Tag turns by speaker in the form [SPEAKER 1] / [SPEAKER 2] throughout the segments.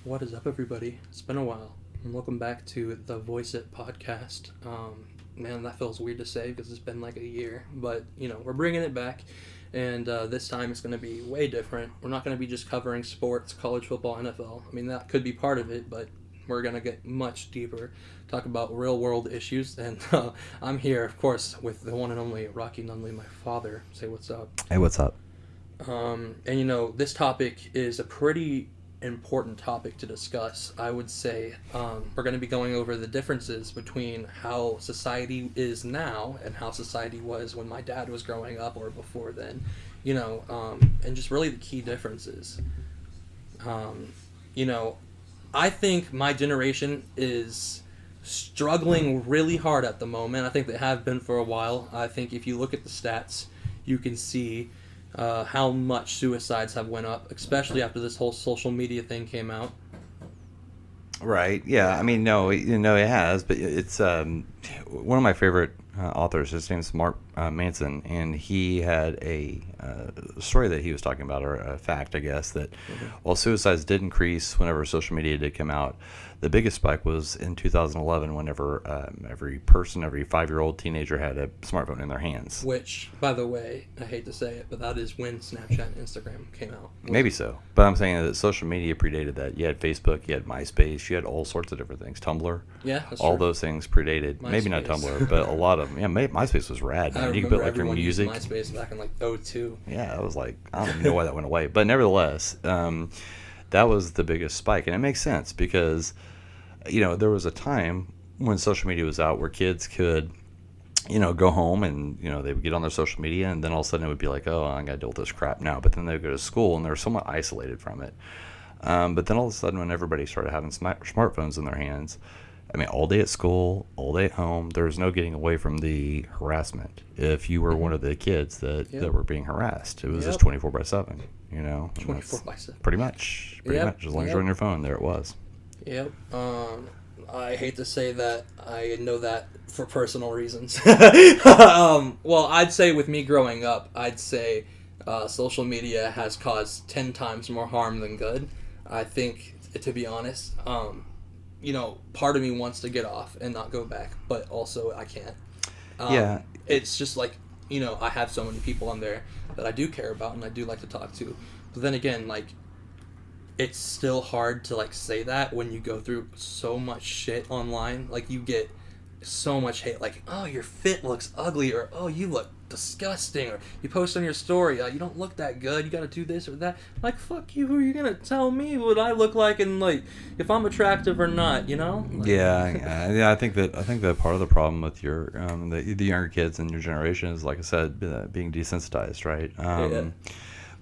[SPEAKER 1] What is up, everybody? It's been a while, and welcome back to the Voice It podcast. Man, that feels weird to say because it's been like a year, but we're bringing it back, and this time it's going to be way different. We're not going to be just covering sports, college football, NFL. I mean, that could be part of it, but we're going to get much deeper, talk about real world issues, and I'm here, of course, with the one and only Rocky Nunley, my father. Say what's up.
[SPEAKER 2] Hey, what's up?
[SPEAKER 1] And this topic is a pretty important topic to discuss. I would say we're going to be going over the differences between how society is now and how society was when my dad was growing up or before then, and just really the key differences. I think my generation is struggling really hard at the moment. I think they have been for a while. I think if you look at the stats, you can see how much suicides have went up, especially after this whole social media thing came out.
[SPEAKER 2] Right. Yeah. I mean, no, it has, but it's one of my favorite authors. His name's Mark Manson, and he had a story that he was talking about, or a fact, I guess, that while suicides did increase whenever social media did come out, the biggest spike was in 2011 whenever every 5-year-old teenager had a smartphone in their hands.
[SPEAKER 1] Which, by the way, I hate to say it, but that is when Snapchat and Instagram came out.
[SPEAKER 2] Maybe so. But I'm saying that social media predated that. You had Facebook, you had MySpace, you had all sorts of different things. Tumblr.
[SPEAKER 1] Yeah, that's
[SPEAKER 2] all
[SPEAKER 1] true.
[SPEAKER 2] Those things predated.
[SPEAKER 1] MySpace.
[SPEAKER 2] Maybe not Tumblr, but a lot of them. Yeah, MySpace was rad, man. You could put like your music.
[SPEAKER 1] MySpace back in like 2002.
[SPEAKER 2] Yeah, I was like, I don't even know why that went away. But nevertheless, that was the biggest spike. And it makes sense because, there was a time when social media was out where kids could, go home and, they would get on their social media and then all of a sudden it would be like, oh, I got to deal with this crap now. But then they would go to school and they were somewhat isolated from it. But then all of a sudden when everybody started having smartphones in their hands, I mean, all day at school, all day at home, there was no getting away from the harassment. If you were one of the kids that were being harassed, it was just 24/7,
[SPEAKER 1] 24/7.
[SPEAKER 2] Pretty much. As long as you're on your phone, there it was.
[SPEAKER 1] Yep. I hate to say that. I know that for personal reasons. Well, I'd say with me growing up, I'd say social media has caused 10 times more harm than good. I think, to be honest, part of me wants to get off and not go back, but also I can't.
[SPEAKER 2] Yeah.
[SPEAKER 1] It's just like, I have so many people on there that I do care about and I do like to talk to. But then again, like, it's still hard to like say that when you go through so much shit online. Like, you get so much hate, like, oh, your fit looks ugly, or oh, you look disgusting, or you post on your story, you don't look that good, you gotta do this or that. Like, fuck you, who are you gonna tell me what I look like and like if I'm attractive or not, Like,
[SPEAKER 2] yeah. I think that part of the problem with your the younger kids in your generation is, like I said, being desensitized, right?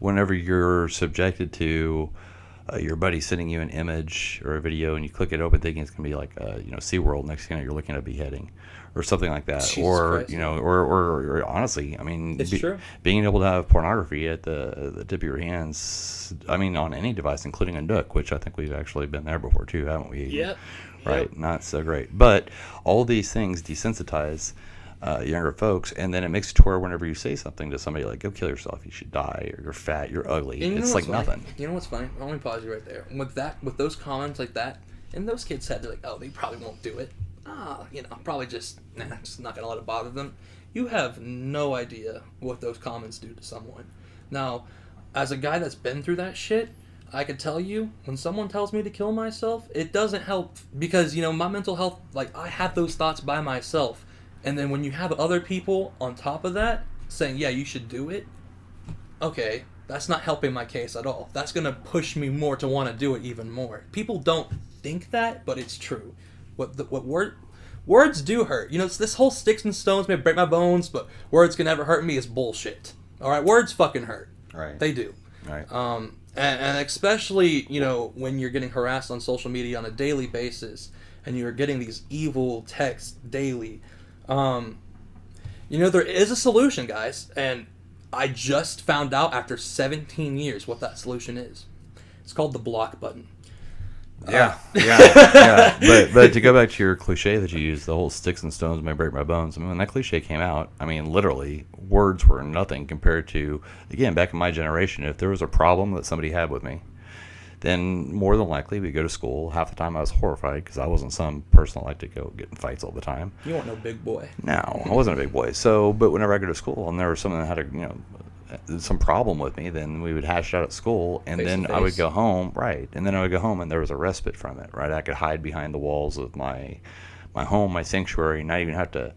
[SPEAKER 2] Whenever you're subjected to your buddy sending you an image or a video and you click it open thinking it's going to be like SeaWorld, next thing you're looking at a beheading or something like that.
[SPEAKER 1] Jesus
[SPEAKER 2] or
[SPEAKER 1] Christ.
[SPEAKER 2] Or honestly, I mean,
[SPEAKER 1] it's true.
[SPEAKER 2] Being able to have pornography at the tip of your hands, I mean, on any device, including a Nook, which I think we've actually been there before too, haven't we?
[SPEAKER 1] Yep.
[SPEAKER 2] Right. Not so great. But all these things desensitize younger folks, and then it makes it to where whenever you say something to somebody like, go kill yourself, you should die, or you're fat, you're ugly, it's like nothing.
[SPEAKER 1] You know what's funny? Let me pause you right there. With those comments like that, and those kids said, they're like, oh, they probably won't do it. Probably just not gonna let it bother them. You have no idea what those comments do to someone. Now, as a guy that's been through that shit, I could tell you, when someone tells me to kill myself, it doesn't help, because, my mental health, like, I have those thoughts by myself. And then when you have other people on top of that saying, yeah, you should do it, okay, that's not helping my case at all. That's going to push me more to want to do it even more. People don't think that, but it's true. Words do hurt. It's this whole sticks and stones may break my bones, but words can never hurt me is bullshit. All right, words fucking hurt.
[SPEAKER 2] Right.
[SPEAKER 1] They do.
[SPEAKER 2] Right.
[SPEAKER 1] And especially, when you're getting harassed on social media on a daily basis and you're getting these evil texts daily, there is a solution, guys, and I just found out after 17 years what that solution is. It's called the block button.
[SPEAKER 2] Yeah. But to go back to your cliche that you used, the whole sticks and stones may break my bones. I mean, when that cliche came out, I mean, literally, words were nothing compared to, again, back in my generation, if there was a problem that somebody had with me, then more than likely we go to school. Half the time I was horrified because I wasn't some person that liked to go get in fights all the time.
[SPEAKER 1] You weren't no big boy.
[SPEAKER 2] No, I wasn't a big boy. So, but whenever I go to school and there was someone that had some problem with me, then we would hash it out at school, and
[SPEAKER 1] Face
[SPEAKER 2] then
[SPEAKER 1] to
[SPEAKER 2] I would
[SPEAKER 1] face.
[SPEAKER 2] go home, right? And then I would go home, and there was a respite from it, right? I could hide behind the walls of my home, my sanctuary, and not even have to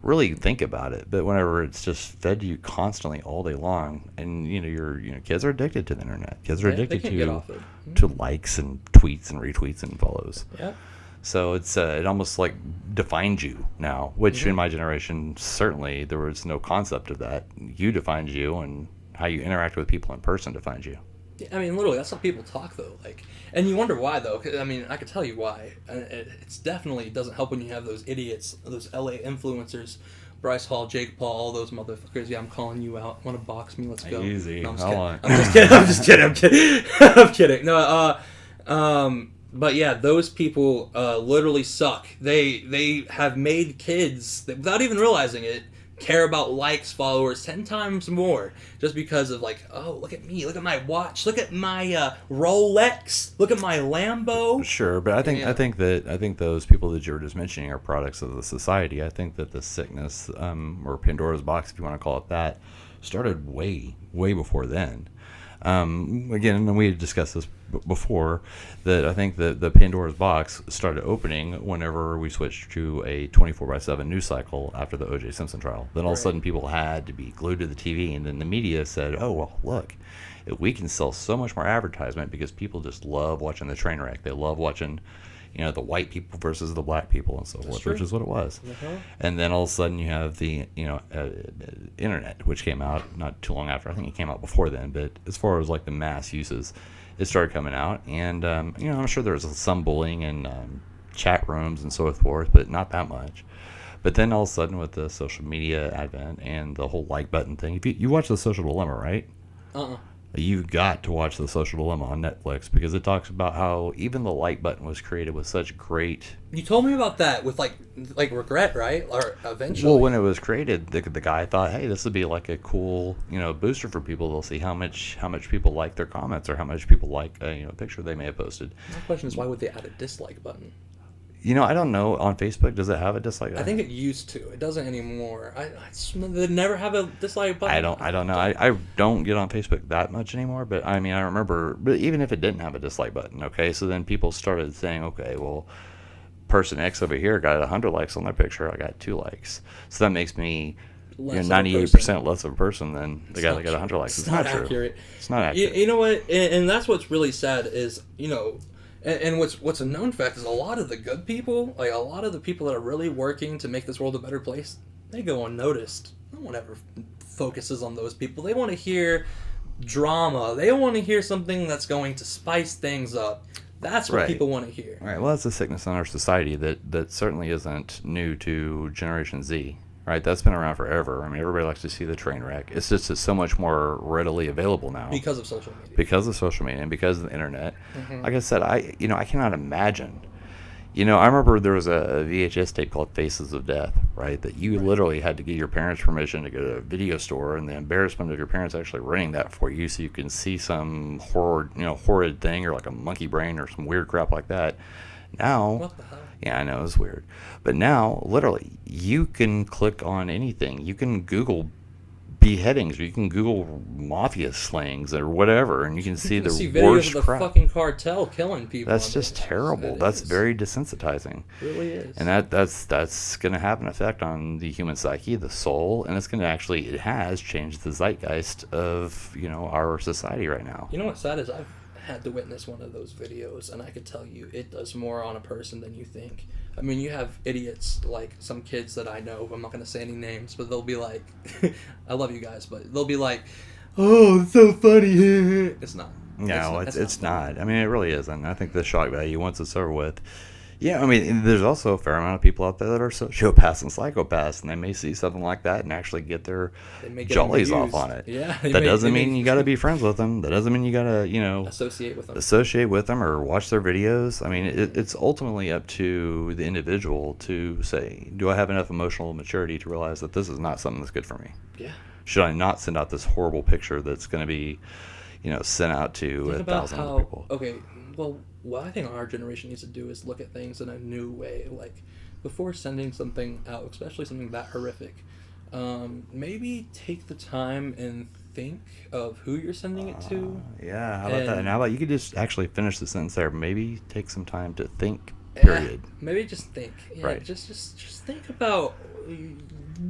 [SPEAKER 2] really think about it. But whenever it's just fed to you constantly all day long, and your kids are addicted to the internet. Kids are
[SPEAKER 1] They
[SPEAKER 2] addicted
[SPEAKER 1] can't get off it.
[SPEAKER 2] to likes and tweets and retweets and follows.
[SPEAKER 1] Yeah.
[SPEAKER 2] So it almost like defines you now, which in my generation, certainly there was no concept of that. You defined you, and how you interact with people in person defines you.
[SPEAKER 1] Yeah, I mean, literally, that's how people talk, though. Like, and you wonder why, though. 'Cause, I mean, I could tell you why. It's definitely doesn't help when you have those idiots, those LA influencers, Bryce Hall, Jake Paul, all those motherfuckers. Yeah, I'm calling you out. Want to box me? Let's go.
[SPEAKER 2] Easy.
[SPEAKER 1] No, I'm just
[SPEAKER 2] Hold
[SPEAKER 1] kidding.
[SPEAKER 2] on.
[SPEAKER 1] I'm just kidding. I'm just kidding. I'm kidding. I'm kidding. No. But yeah, those people literally suck. They have made kids that, without even realizing it, care about likes, followers 10 times more just because of like, oh, look at me, look at my watch, look at my Rolex, look at my Lambo.
[SPEAKER 2] Sure, but I think those people that you were just mentioning are products of the society. I think that the sickness, or Pandora's box, if you want to call it that, started way before then. Again, and we had discussed this before, that I think that the Pandora's box started opening whenever we switched to a 24/7 news cycle after the O.J. Simpson trial. Then all of a sudden people had to be glued to the TV, and then the media said, oh, well, look, if we can sell so much more advertisement because people just love watching the train wreck. They love watching the white people versus the black people and so forth, which is what it was. And then all of a sudden you have the internet, which came out not too long after. I think it came out before then, but as far as like the mass uses, it started coming out, and I'm sure there was some bullying in chat rooms and so forth, but not that much. But then all of a sudden with the social media advent and the whole like button thing, if you watch The Social Dilemma, right? You've got to watch The Social Dilemma on Netflix, because it talks about how even the like button was created with such great...
[SPEAKER 1] You told me about that with like regret, right? Or eventually.
[SPEAKER 2] Well, when it was created, the guy thought, hey, this would be like a cool, booster for people. They'll see how much people like their comments, or how much people like a picture they may have posted.
[SPEAKER 1] My question is, why would they add a dislike button?
[SPEAKER 2] I don't know. On Facebook, does it have a dislike button?
[SPEAKER 1] I think it used to. It doesn't anymore. They never have a dislike button.
[SPEAKER 2] I don't know. I don't get on Facebook that much anymore, but I mean, I remember, but even if it didn't have a dislike button, okay, so then people started saying, okay, well, person X over here got 100 likes on their picture, I got 2 likes. So that makes me 98% less of a person than the guy that got 100 likes. It's not true.
[SPEAKER 1] Accurate.
[SPEAKER 2] It's not accurate.
[SPEAKER 1] You know what? And that's what's really sad is, and what's a known fact is a lot of the good people, like a lot of the people that are really working to make this world a better place, they go unnoticed. No one ever focuses on those people. They want to hear drama. They want to hear something that's going to spice things up. That's what people want to hear.
[SPEAKER 2] Right. Well, that's a sickness in our society that certainly isn't new to Generation Z. Right, that's been around forever. I mean, everybody likes to see the train wreck. It's just so much more readily available now
[SPEAKER 1] because of social media.
[SPEAKER 2] Because of social media and because of the internet. Like I said, I cannot imagine. I remember there was a VHS tape called Faces of Death, right? That you literally had to get your parents' permission to go to a video store, and the embarrassment of your parents actually renting that for you, so you can see some horrid thing, or like a monkey brain or some weird crap like that. Now,
[SPEAKER 1] what the hell?
[SPEAKER 2] Yeah, I know, it's weird. But now, literally, you can click on anything. You can Google beheadings, or you can Google mafia slayings, or whatever, and you can see the
[SPEAKER 1] videos
[SPEAKER 2] worst
[SPEAKER 1] of the
[SPEAKER 2] crap.
[SPEAKER 1] Fucking cartel killing people.
[SPEAKER 2] That's just terrible. That's very desensitizing.
[SPEAKER 1] It really is.
[SPEAKER 2] And that's going to have an effect on the human psyche, the soul, and it's going to it has changed the zeitgeist of, our society right now.
[SPEAKER 1] You know what's sad is I've had to witness one of those videos, and I could tell you it does more on a person than you think. I mean, you have idiots like some kids that I know, I'm not going to say any names, but they'll be like, I love you guys, but they'll be like, oh, it's so funny. It's not.
[SPEAKER 2] No, it's not. I mean, it really isn't. I think the shock value, once it's over with. Yeah, I mean, there's also a fair amount of people out there that are sociopaths and psychopaths, and they may see something like that and actually get their jollies off on it.
[SPEAKER 1] Yeah,
[SPEAKER 2] that doesn't mean you got to be friends with them. That doesn't mean you got to, associate with them or watch their videos. I mean, it's ultimately up to the individual to say, do I have enough emotional maturity to realize that this is not something that's good for me?
[SPEAKER 1] Yeah.
[SPEAKER 2] Should I not send out this horrible picture that's going to be, sent out to
[SPEAKER 1] Think
[SPEAKER 2] a
[SPEAKER 1] about
[SPEAKER 2] thousand other
[SPEAKER 1] how.
[SPEAKER 2] people.
[SPEAKER 1] Okay, well, what I think our generation needs to do is look at things in a new way. Like, before sending something out, especially something that horrific, maybe take the time and think of who you're sending it to.
[SPEAKER 2] Yeah, how about that? And
[SPEAKER 1] And
[SPEAKER 2] how about you could just actually finish the sentence there? Maybe take some time to think.
[SPEAKER 1] yeah,
[SPEAKER 2] Period.
[SPEAKER 1] maybe just think. Yeah,
[SPEAKER 2] Right.
[SPEAKER 1] just think about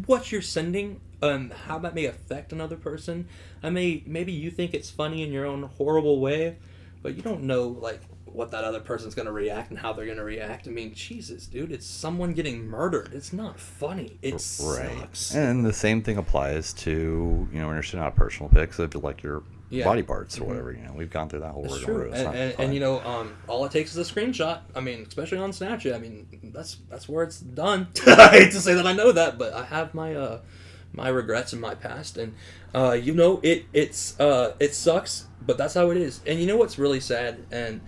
[SPEAKER 1] what you're sending and how that may affect another person. Maybe you think it's funny in your own horrible way, but you don't know like what that other person's gonna react and how they're gonna react. I mean, Jesus, dude, it's someone getting murdered. It's not funny. It
[SPEAKER 2] Right.
[SPEAKER 1] sucks.
[SPEAKER 2] And the same thing applies to, when you're sending out personal pics of like your
[SPEAKER 1] Yeah.
[SPEAKER 2] body parts or
[SPEAKER 1] Mhm.
[SPEAKER 2] whatever. We've gone through that whole
[SPEAKER 1] It's
[SPEAKER 2] rigmarole.
[SPEAKER 1] true,
[SPEAKER 2] It's not fun.
[SPEAKER 1] and all it takes is a screenshot. I mean, especially on Snapchat. I mean, that's where it's done. I hate to say that I know that, but I have my my regrets in my past, and it sucks, but that's how it is. And you know what's really sad, and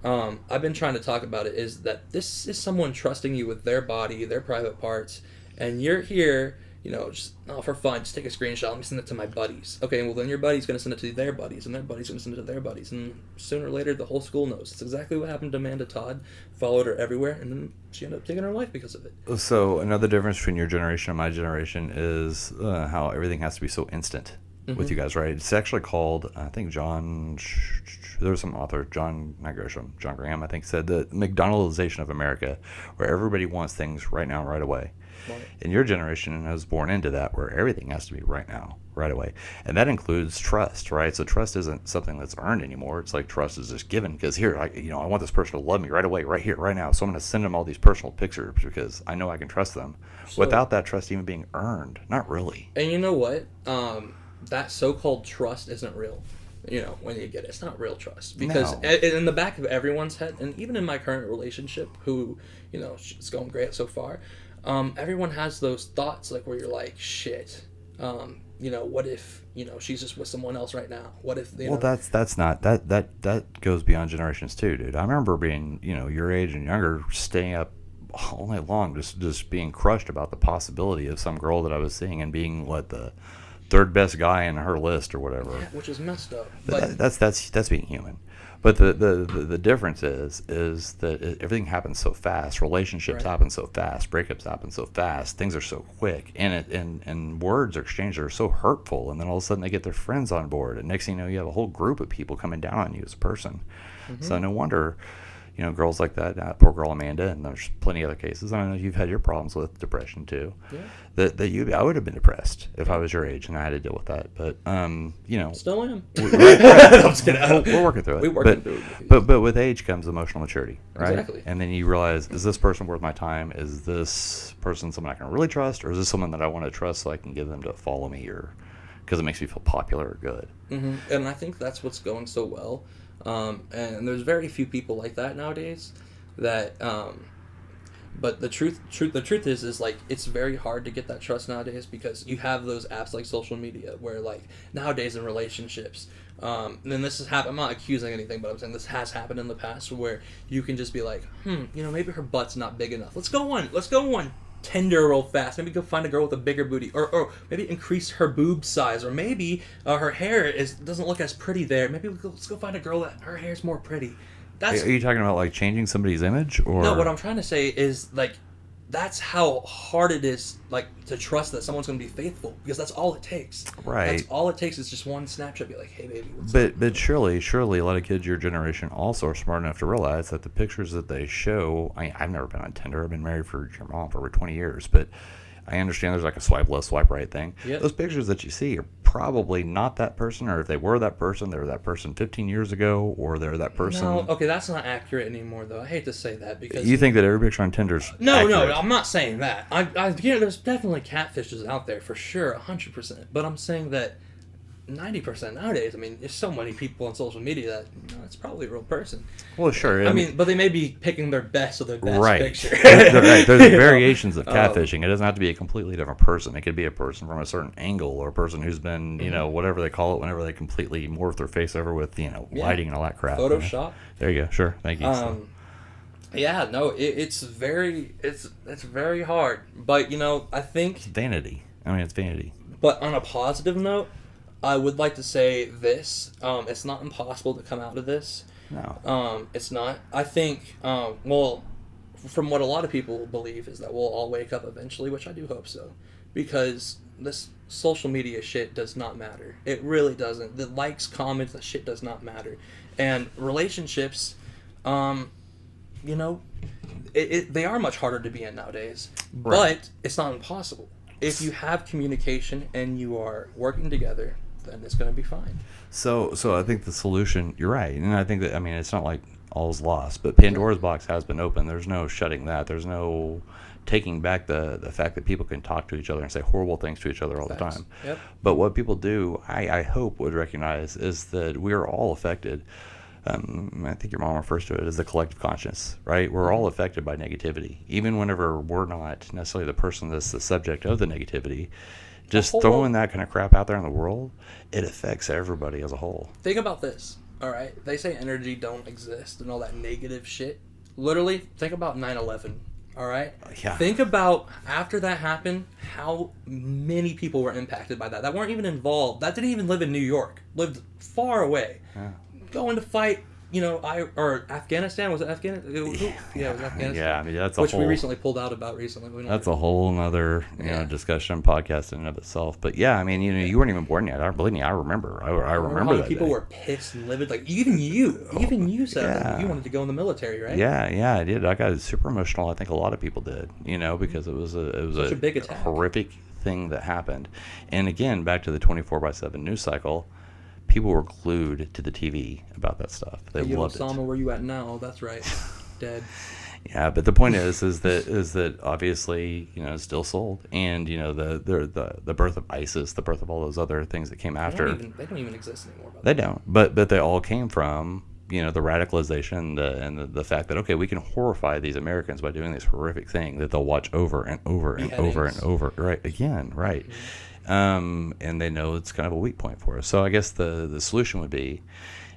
[SPEAKER 1] I've been trying to talk about it, is that this is someone trusting you with their body, their private parts, and you're here. Just for fun, just take a screenshot. Let me send it to my buddies. Okay, well then your buddy's gonna send it to their buddies, and their buddy's gonna send it to their buddies, and sooner or later the whole school knows. It's exactly what happened to Amanda Todd. Followed her everywhere, and then she ended up taking her life because of it.
[SPEAKER 2] So another difference between your generation and my generation is how everything has to be so instant with you guys, right? It's actually called, I think there was some author, John Graham, I think, said the McDonaldization of America, where everybody wants things right now, right away.
[SPEAKER 1] Right.
[SPEAKER 2] And your generation has born into that, where everything has to be right now, right away. And that includes trust, right? So trust isn't something that's earned anymore. It's like trust is just given, because here, I want this person to love me right away, right here, right now. So I'm going to send them all these personal pictures because I know I can trust them without that trust even being earned. Not really.
[SPEAKER 1] And you know what? That so-called trust isn't real. When you get it, it's not real trust, because
[SPEAKER 2] No.
[SPEAKER 1] in the back of everyone's head, and even in my current relationship, who it's going great so far, everyone has those thoughts like where you're like, shit, what if she's just with someone else right now? What if
[SPEAKER 2] Well, that's not that goes beyond generations too, dude. I remember being your age and younger, staying up all night long, just being crushed about the possibility of some girl that I was seeing and being the third best guy in her list or whatever.
[SPEAKER 1] Yeah, which is messed up.
[SPEAKER 2] But that's being human. But the difference is that everything happens so fast. Relationships
[SPEAKER 1] Right.
[SPEAKER 2] happen so fast. Breakups happen so fast. Things are so quick, and words are exchanged that are so hurtful. And then all of a sudden they get their friends on board, and next thing you know, you have a whole group of people coming down on you as a person. So no wonder, girls like that, poor girl Amanda, and there's plenty of other cases. I know you've had your problems with depression too.
[SPEAKER 1] Yeah.
[SPEAKER 2] I would have been depressed if I was your age and I had to deal with that. But
[SPEAKER 1] Still am.
[SPEAKER 2] right.
[SPEAKER 1] I'm just kidding.
[SPEAKER 2] We're working through it.
[SPEAKER 1] We're working through it.
[SPEAKER 2] But with age comes emotional maturity, right?
[SPEAKER 1] Exactly.
[SPEAKER 2] And then you realize, is this person worth my time? Is this person someone I can really trust, or is this someone that I want to trust so I can get them to follow me, or because it makes me feel popular or good?
[SPEAKER 1] Mm-hmm. And I think that's what's going so well. And there's very few people like that nowadays. But the truth is like it's very hard to get that trust nowadays, because you have those apps like social media where like nowadays in relationships, and this has happened. I'm not accusing anything, but I'm saying this has happened in the past where you can just be like, maybe her butt's not big enough. Let's go on Tinder real fast. Maybe go find a girl with a bigger booty, or maybe increase her boob size, or maybe her hair doesn't look as pretty there. Maybe let's go find a girl that her hair's more pretty.
[SPEAKER 2] Are you talking about like changing somebody's image, or
[SPEAKER 1] no? What I'm trying to say is like that's how hard it is like to trust that someone's going to be faithful, because that's all it takes.
[SPEAKER 2] Right.
[SPEAKER 1] That's all it takes is just one Snapchat. Be like, hey baby, what's up?
[SPEAKER 2] But surely a lot of kids your generation also are smart enough to realize that the pictures that they show. I've never been on Tinder. I've been married for your mom for over 20 years, but I understand there's like a swipe left, swipe right thing.
[SPEAKER 1] Yep.
[SPEAKER 2] Those pictures that you see are probably not that person, or if they were that person, they were that person 15 years ago, or they're that person.
[SPEAKER 1] No, okay, that's not accurate anymore, though. I hate to say that, because
[SPEAKER 2] You think that every picture on Tinder's
[SPEAKER 1] no,
[SPEAKER 2] accurate?
[SPEAKER 1] I'm not saying that. There's definitely catfishes out there for sure, 100%. But I'm saying that 90% nowadays. I mean, there's so many people on social media that it's probably a real person.
[SPEAKER 2] Well, sure.
[SPEAKER 1] I mean, but they may be picking their best of their best
[SPEAKER 2] Right.
[SPEAKER 1] picture.
[SPEAKER 2] Right. There's variations of catfishing. It doesn't have to be a completely different person. It could be a person from a certain angle, or a person who's been, whatever they call it, whenever they completely morph their face over with, lighting and all that crap.
[SPEAKER 1] Photoshop.
[SPEAKER 2] There you go. Sure. Thank you.
[SPEAKER 1] Yeah, no, it's very hard. But I think.
[SPEAKER 2] It's vanity. I mean, it's vanity.
[SPEAKER 1] But on a positive note, I would like to say this. It's not impossible to come out of this.
[SPEAKER 2] No.
[SPEAKER 1] It's not. I think, well, from what a lot of people believe is that we'll all wake up eventually, which I do hope so. Because this social media shit does not matter. It really doesn't. The likes, comments, the shit does not matter. And relationships, you know, they are much harder to be in nowadays.
[SPEAKER 2] Right.
[SPEAKER 1] But it's not impossible. If you have communication and you are working together, then it's going to be fine.
[SPEAKER 2] So I think the solution, you're right. And I think that, I mean, it's not like all's lost, but Pandora's box has been opened. There's no shutting that. There's no taking back the fact that people can talk to each other and say horrible things to each other all the
[SPEAKER 1] Facts.
[SPEAKER 2] time.
[SPEAKER 1] Yep.
[SPEAKER 2] But what people do, I hope would recognize, is that we are all affected. I think your mom refers to it as the collective conscience, right? We're all affected by negativity, even whenever we're not necessarily the person that's the subject of the negativity. Just throwing that kind of crap out there in the world, it affects everybody as a whole.
[SPEAKER 1] Think about this, all right? They say energy don't exist and all that negative shit. Literally, think about 9/11, all right?
[SPEAKER 2] Yeah.
[SPEAKER 1] Think about, after that happened, how many people were impacted by that weren't even involved, that didn't even live in New York, lived far away.
[SPEAKER 2] Yeah.
[SPEAKER 1] Going to fight, or Afghanistan, was it Afghanistan? Yeah, it was Afghanistan.
[SPEAKER 2] Yeah, I mean, that's a
[SPEAKER 1] Which
[SPEAKER 2] whole...
[SPEAKER 1] we recently pulled out about recently.
[SPEAKER 2] That's a whole nother discussion podcast in and of itself. But yeah, I mean, you weren't even born yet. Believe me, I remember. I remember
[SPEAKER 1] how
[SPEAKER 2] that
[SPEAKER 1] people
[SPEAKER 2] day.
[SPEAKER 1] were pissed and livid. Like even you said that you wanted to go in the military, right?
[SPEAKER 2] Yeah, I did. I got super emotional. I think a lot of people did. Because it was
[SPEAKER 1] Such a big attack.
[SPEAKER 2] Horrific thing that happened. And again, back to the 24/7 news cycle. People were glued to the TV about that stuff. They loved it.
[SPEAKER 1] Osama, where you at now? That's right, dead.
[SPEAKER 2] Yeah, but the point is that obviously it's still sold, and the birth of ISIS, the birth of all those other things that came after.
[SPEAKER 1] They don't even exist anymore.
[SPEAKER 2] They don't, but they all came from the radicalization and the fact that, okay, we can horrify these Americans by doing this horrific thing that they'll watch over and over and over and over, right? Again, right. Mm-hmm. And they know it's kind of a weak point for us. So I guess the solution would be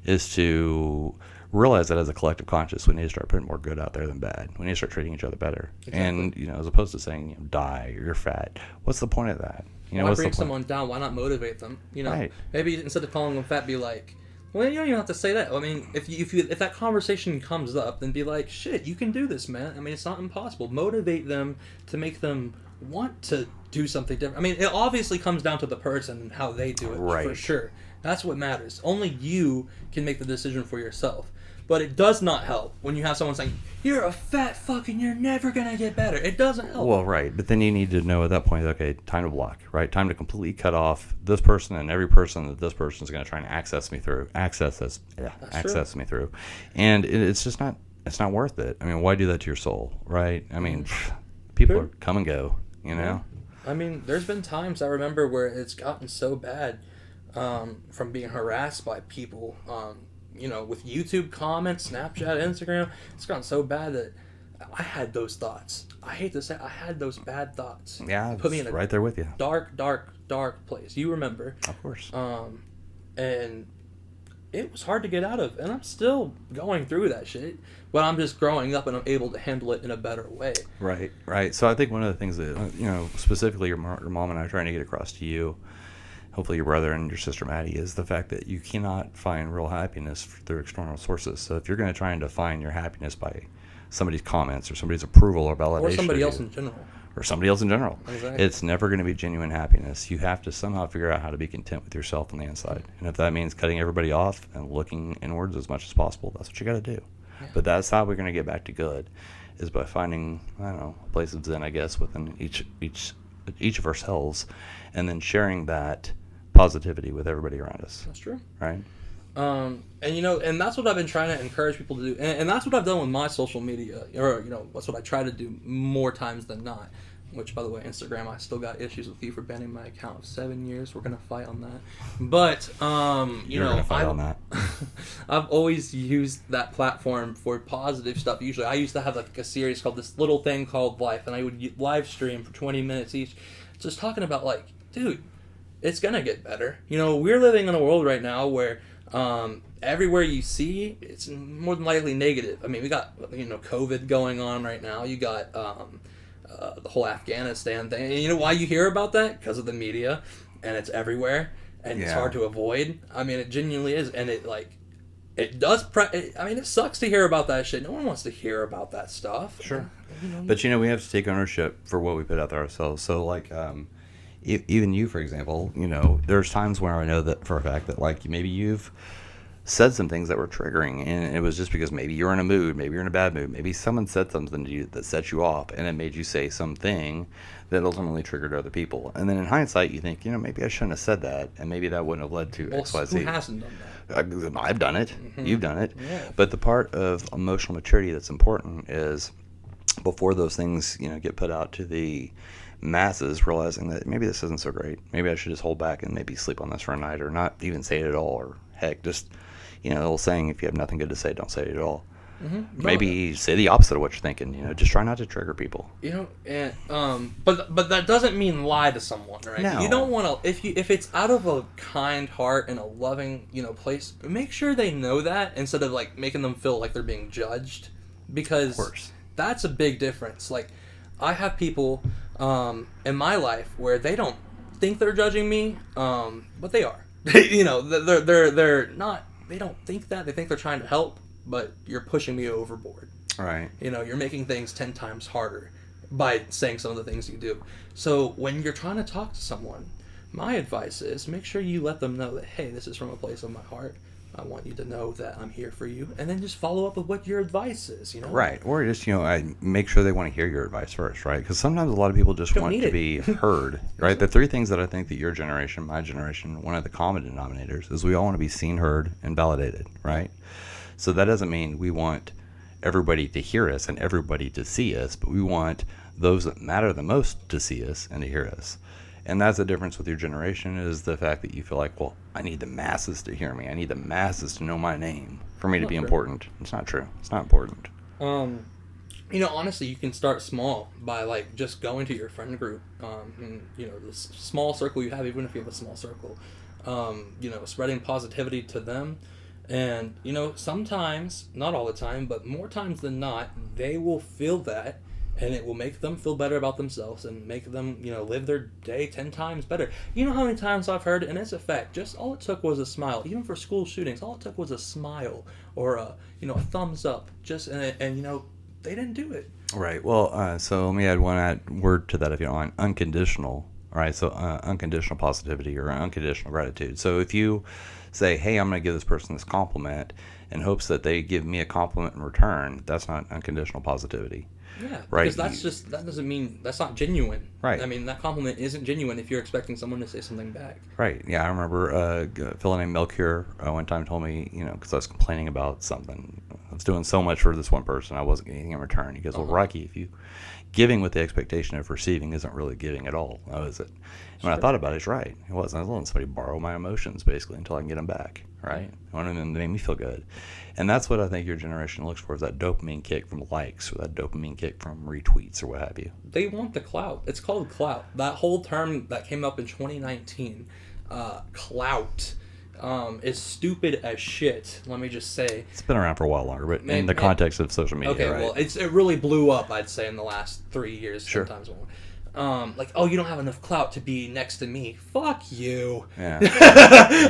[SPEAKER 2] is to realize that as a collective conscious, we need to start putting more good out there than bad. We need to start treating each other better. Exactly. And as opposed to saying die or you're fat, what's the point of that?
[SPEAKER 1] Why bring someone down? Why not motivate them?
[SPEAKER 2] Right.
[SPEAKER 1] Maybe instead of calling them fat, be like, well, you don't even have to say that. I mean, if that conversation comes up, then be like, shit, you can do this, man. I mean, it's not impossible. Motivate them to make them want to do something different. I mean, it obviously comes down to the person and how they do it,
[SPEAKER 2] right.
[SPEAKER 1] For sure. That's what matters. Only you can make the decision for yourself. But it does not help when you have someone saying, you're a fat fuck and you're never going to get better. It doesn't help.
[SPEAKER 2] Well, right. But then you need to know at that point, okay, time to block, right? Time to completely cut off this person and every person that this person is going to try and access me through. Me through. And it's just not, it's not worth it. I mean, why do that to your soul, right? I mean, people are come and go,
[SPEAKER 1] Yeah. I mean, there's been times I remember where it's gotten so bad from being harassed by people, with YouTube comments, Snapchat, Instagram. It's gotten so bad that I had those thoughts. I hate to say I had those bad thoughts.
[SPEAKER 2] Yeah,
[SPEAKER 1] put me in a
[SPEAKER 2] right there with you.
[SPEAKER 1] Dark place. You remember.
[SPEAKER 2] Of course.
[SPEAKER 1] And it was hard to get out of. And I'm still going through that shit. But I'm just growing up and I'm able to handle it in a better way.
[SPEAKER 2] Right. So I think one of the things that, specifically your mom and I are trying to get across to you, hopefully your brother and your sister Maddie, is the fact that you cannot find real happiness through external sources. So if you're going to try and define your happiness by somebody's comments or somebody's approval or validation,
[SPEAKER 1] or somebody else in general,
[SPEAKER 2] exactly. It's never going to be genuine happiness. You have to somehow figure out how to be content with yourself on the inside. And if that means cutting everybody off and looking inwards as much as possible, that's what you got to do. Yeah. But that's how we're going to get back to good, is by finding, a place of zen, I guess, within each of ourselves, and then sharing that positivity with everybody around us.
[SPEAKER 1] That's true.
[SPEAKER 2] Right.
[SPEAKER 1] And that's what I've been trying to encourage people to do, and that's what I've done with my social media, or that's what I try to do more times than not. Which, by the way, Instagram, I still got issues with you for banning my account of 7 years. We're gonna fight on that. But
[SPEAKER 2] you're gonna fight on that.
[SPEAKER 1] I've always used that platform for positive stuff. Usually, I used to have like a series called this little thing called Life, and I would live stream for 20 minutes each, just talking about like, dude, it's gonna get better. We're living in a world right now where everywhere you see, it's more than likely negative. I mean, we got COVID going on right now. You got the whole Afghanistan thing. And you know why you hear about that? Because of the media, and it's everywhere. and it's
[SPEAKER 2] Yeah.
[SPEAKER 1] hard to avoid. I mean, it genuinely is, and it does. I mean, it sucks to hear about that shit. No one wants to hear about that stuff.
[SPEAKER 2] Sure.
[SPEAKER 1] You know,
[SPEAKER 2] But we have to take ownership for what we put out there ourselves. So like, even you, for example, there's times where I know that for a fact that like maybe you've said some things that were triggering, and it was just because maybe you're in a mood, maybe you're in a bad mood, maybe someone said something to you that set you off, and it made you say something that ultimately triggered other people. And then in hindsight, you think, maybe I shouldn't have said that, and maybe that wouldn't have led to
[SPEAKER 1] well,
[SPEAKER 2] X, Y, Z.
[SPEAKER 1] who hasn't done that?
[SPEAKER 2] I've done it.
[SPEAKER 1] Mm-hmm.
[SPEAKER 2] You've done it.
[SPEAKER 1] Yeah.
[SPEAKER 2] But the part of emotional maturity that's important is before those things, get put out to the masses, realizing that maybe this isn't so great. Maybe I should just hold back and maybe sleep on this for a night, or not even say it at all, or heck, just the old saying, if you have nothing good to say, don't say it at all.
[SPEAKER 1] Mm-hmm.
[SPEAKER 2] Maybe say the opposite of what you're thinking. Just try not to trigger people.
[SPEAKER 1] And but that doesn't mean lie to someone, right?
[SPEAKER 2] No.
[SPEAKER 1] You don't want to, if it's out of a kind heart and a loving, place, make sure they know that instead of like making them feel like they're being judged, because
[SPEAKER 2] Of course.
[SPEAKER 1] that's a big difference. Like, I have people in my life where they don't think they're judging me, but they are. They're not. They don't think that. They think they're trying to help, but you're pushing me overboard.
[SPEAKER 2] Right.
[SPEAKER 1] You're making things 10 times harder by saying some of the things you do. So when you're trying to talk to someone, my advice is make sure you let them know that, hey, this is from a place of my heart. I want you to know that I'm here for you. And then just follow up with what your advice is,
[SPEAKER 2] Right. Or just, I make sure they want to hear your advice first, right? Because sometimes a lot of people just
[SPEAKER 1] Don't
[SPEAKER 2] want
[SPEAKER 1] need
[SPEAKER 2] to
[SPEAKER 1] it.
[SPEAKER 2] be heard, right? The three things that I think that your generation, my generation, one of the common denominators is we all want to be seen, heard, and validated, right? So that doesn't mean we want everybody to hear us and everybody to see us, but we want those that matter the most to see us and to hear us. And that's the difference with your generation, is the fact that you feel like, well, I need the masses to hear me. I need the masses to know my name for me to be important. It's not true. It's not important.
[SPEAKER 1] Honestly, you can start small by like just going to your friend group, and the small circle you have, even if you have a small circle, spreading positivity to them. And sometimes, not all the time, but more times than not, they will feel that, and it will make them feel better about themselves and make them, live their day 10 times better. You know how many times I've heard, and it's a fact, just all it took was a smile. Even for school shootings, all it took was a smile or a thumbs up. And they didn't do it.
[SPEAKER 2] Right. Well, so let me add one word to that, if you don't mind. Unconditional. All right. So unconditional positivity or unconditional gratitude. So if you say, hey, I'm going to give this person this compliment in hopes that they give me a compliment in return, that's not unconditional positivity.
[SPEAKER 1] Yeah,
[SPEAKER 2] right.
[SPEAKER 1] Because that doesn't mean, that's not genuine.
[SPEAKER 2] Right.
[SPEAKER 1] I mean, that compliment isn't genuine if you're expecting someone to say something back.
[SPEAKER 2] Right. Yeah, I remember a fellow named Melchior one time told me, because I was complaining about something. I was doing so much for this one person, I wasn't getting in return. He goes, well, Rocky, if you giving with the expectation of receiving isn't really giving at all, now is it? And when I thought about it, he's right. It wasn't. I was letting somebody borrow my emotions, basically, until I can get them back, right? I want them to make me feel good. And that's what I think your generation looks for, is that dopamine kick from likes, or that dopamine kick from retweets, or what have you.
[SPEAKER 1] They want the clout. It's called clout. That whole term that came up in 2019, clout, is stupid as shit. Let me just say.
[SPEAKER 2] It's been around for a while longer, but in the context of social media,
[SPEAKER 1] okay,
[SPEAKER 2] right?
[SPEAKER 1] well, it really blew up, I'd say, in the last 3 years,
[SPEAKER 2] Sure.
[SPEAKER 1] sometimes more. Like, oh, you don't have enough clout to be next to me. Fuck you.
[SPEAKER 2] Yeah.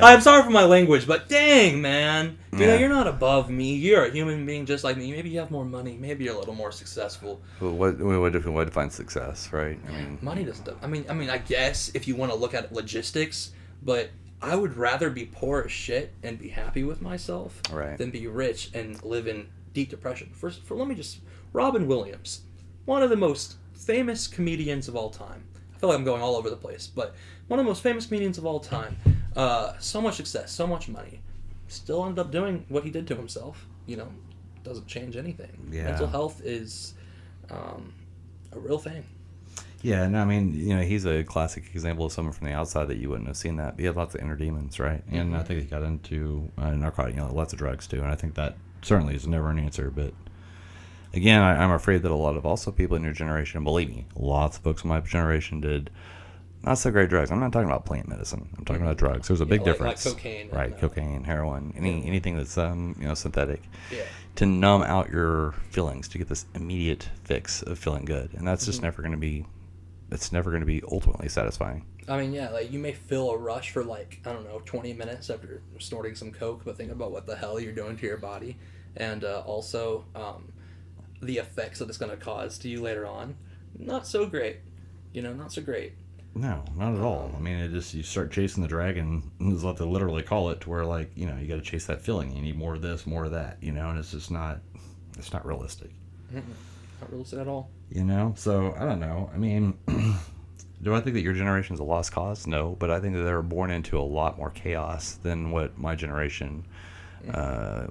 [SPEAKER 1] I'm sorry for my language, but dang, man. You're not above me. You're a human being just like me. Maybe you have more money. Maybe you're a little more successful.
[SPEAKER 2] Well, what defines success, right? I mean,
[SPEAKER 1] money doesn't. I mean, I guess if you want to look at logistics, but I would rather be poor as shit and be happy with myself than be rich and live in deep depression. Let me just Robin Williams, one of the most famous comedians of all time. I feel like I'm going all over the place, but one of the most famous comedians of all time. So much success, so much money. Still ended up doing what he did to himself. Doesn't change anything.
[SPEAKER 2] Yeah.
[SPEAKER 1] Mental health is a real thing.
[SPEAKER 2] Yeah, and I mean, he's a classic example of someone from the outside that you wouldn't have seen that. He had lots of inner demons, right? And I think he got into narcotics, lots of drugs too. And I think that certainly is never an answer. But again, I'm afraid that a lot of also people in your generation, believe me, lots of folks in my generation did not so great drugs. I'm not talking about plant medicine. I'm talking about drugs. There's a big difference.
[SPEAKER 1] Like cocaine.
[SPEAKER 2] Right, cocaine, heroin, anything that's synthetic.
[SPEAKER 1] Yeah.
[SPEAKER 2] To numb out your feelings, to get this immediate fix of feeling good. And that's just never going to be it's never going to be ultimately satisfying.
[SPEAKER 1] I mean, yeah, like you may feel a rush for like, I don't know, 20 minutes after snorting some coke, but think about what the hell you're doing to your body, and also the effects that it's going to cause to you later on. Not so great, not so great.
[SPEAKER 2] No, not at all. I mean, you start chasing the dragon, is what they literally call it, to where like, you got to chase that feeling. You need more of this, more of that, and it's just not realistic.
[SPEAKER 1] Not realistic at all.
[SPEAKER 2] So I don't know. I mean, do I think that your generation's a lost cause? No, but I think that they were born into a lot more chaos than what my generation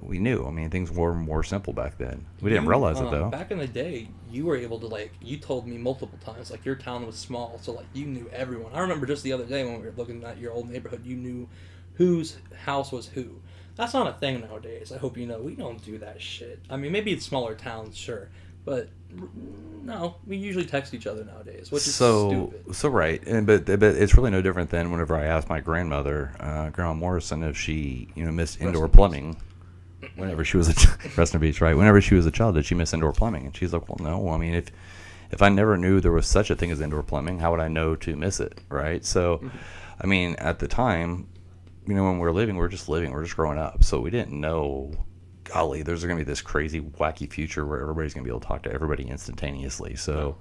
[SPEAKER 2] we knew. I mean, things were more simple back then. We didn't realize it though.
[SPEAKER 1] Back in the day, you were able to you told me multiple times, your town was small, so you knew everyone. I remember just the other day when we were looking at your old neighborhood, you knew whose house was who. That's not a thing nowadays. I hope you know we don't do that shit. I mean, maybe it's smaller towns, sure, but no, we usually text each other nowadays, which is stupid.
[SPEAKER 2] So right, but it's really no different than whenever I asked my grandmother, Grandma Morrison, if she missed indoor plumbing. Whenever she was rest in peace, right? Whenever she was a child, did she miss indoor plumbing? And she's like, well, no. I mean, if I never knew there was such a thing as indoor plumbing, how would I know to miss it, right? So, I mean, at the time, when we were just living, we were just growing up, so we didn't know. Golly, there's going to be this crazy, wacky future where everybody's going to be able to talk to everybody instantaneously. So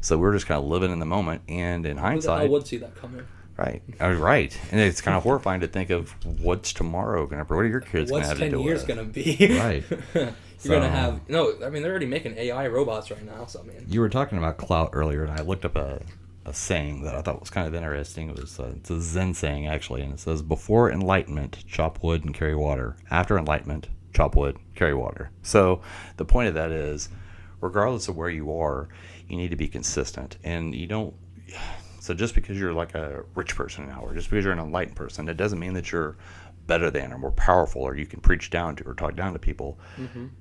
[SPEAKER 2] we're just kind of living in the moment. And in hindsight,
[SPEAKER 1] I would see that coming.
[SPEAKER 2] Right, right. And it's kind of horrifying to think of what's tomorrow going to be. What are your kids going to have to do with?
[SPEAKER 1] What's 10 years going to be?
[SPEAKER 2] Right.
[SPEAKER 1] You're going to have... No, I mean, they're already making AI robots right now, so I mean...
[SPEAKER 2] You were talking about clout earlier, and I looked up a saying that I thought was kind of interesting. It was it's a Zen saying, actually, and it says, before enlightenment, chop wood and carry water. After enlightenment, chop wood, carry water. So the point of that is, regardless of where you are, you need to be consistent. And you don't... So just because you're like a rich person now, or just because you're an enlightened person, it doesn't mean that you're better than or more powerful, or you can preach down to or talk down to people.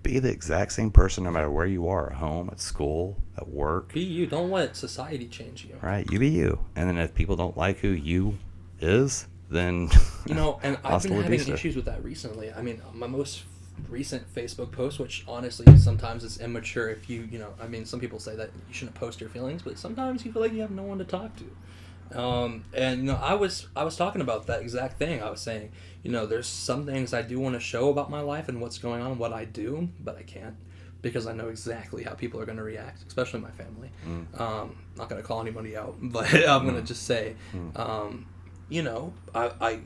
[SPEAKER 2] Be the exact same person no matter where you are, at home, at school, at work.
[SPEAKER 1] Be you. Don't let society change you.
[SPEAKER 2] Right. You be you. And then if people don't like who you is, then...
[SPEAKER 1] and I've been having issues with that recently. I mean, my most recent Facebook post, which honestly sometimes is immature if I mean, some people say that you shouldn't post your feelings, but sometimes you feel like you have no one to talk to. And I was talking about that exact thing. I was saying, there's some things I do want to show about my life and what's going on, what I do, but I can't because I know exactly how people are going to react, especially my family. Not going to call anybody out, but I'm going to just say, I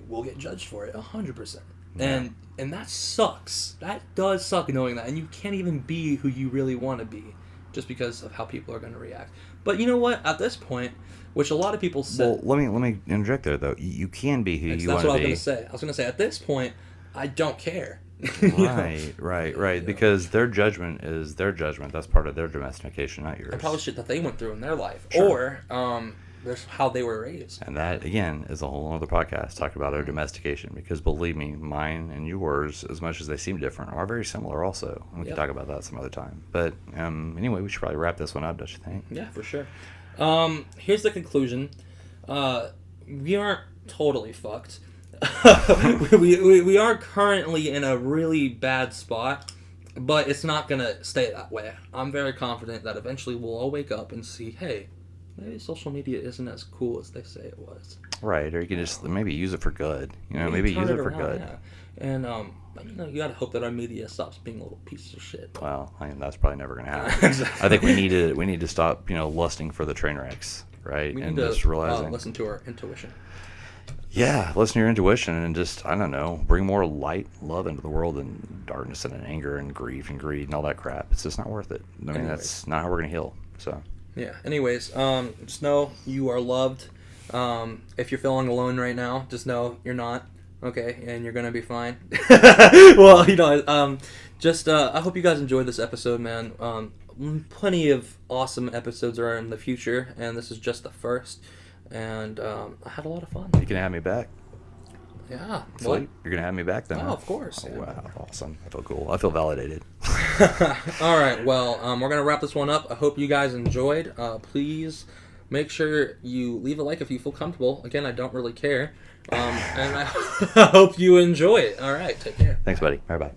[SPEAKER 1] will get judged for it 100%. Yeah. And that sucks. That does suck knowing that. And you can't even be who you really want to be just because of how people are going to react. But you know what? At this point, which a lot of people say...
[SPEAKER 2] Well, let me interject there, though. You can be who you want to be.
[SPEAKER 1] That's what I was going to say. I was going to say, at this point, I don't care.
[SPEAKER 2] Right. Because their judgment is their judgment. That's part of their domestication, not yours.
[SPEAKER 1] And probably shit that they went through in their life. Sure. Or... there's how they were raised.
[SPEAKER 2] And that, again, is a whole other podcast talking about our domestication, because believe me, mine and yours, as much as they seem different, are very similar also. And we can talk about that some other time. But anyway, we should probably wrap this one up, don't you think?
[SPEAKER 1] Yeah, for sure. Here's the conclusion. We aren't totally fucked. we are currently in a really bad spot, but it's not going to stay that way. I'm very confident that eventually we'll all wake up and see, hey, maybe social media isn't as cool as they say it was.
[SPEAKER 2] Right, or you can just maybe use it for good. Maybe use it for good.
[SPEAKER 1] Yeah. And you gotta hope that our media stops being a little piece of shit.
[SPEAKER 2] Well, that's probably never gonna happen. Exactly. I think we need to stop, lusting for the train wrecks, right?
[SPEAKER 1] We need to just realizing listen to our intuition.
[SPEAKER 2] Yeah, listen to your intuition and just, I don't know, bring more light, love into the world than darkness and anger and grief and greed and all that crap. It's just not worth it. I mean, that's not how we're gonna heal. So. Yeah.
[SPEAKER 1] Anyways, just know you are loved. If you're feeling alone right now, just know you're not. Okay, and you're gonna be fine. Well, I hope you guys enjoyed this episode, man. Plenty of awesome episodes are in the future, and this is just the first. And I had a lot of fun.
[SPEAKER 2] You can have me back.
[SPEAKER 1] Yeah.
[SPEAKER 2] Sweet. What? You're going to have me back then?
[SPEAKER 1] Oh, of course.
[SPEAKER 2] Oh, yeah. Wow. Awesome. I feel cool. I feel validated.
[SPEAKER 1] All right. Well, we're going to wrap this one up. I hope you guys enjoyed. Please make sure you leave a like if you feel comfortable. Again, I don't really care. And I hope you enjoy it. All right. Take care.
[SPEAKER 2] Thanks, buddy. All right, bye.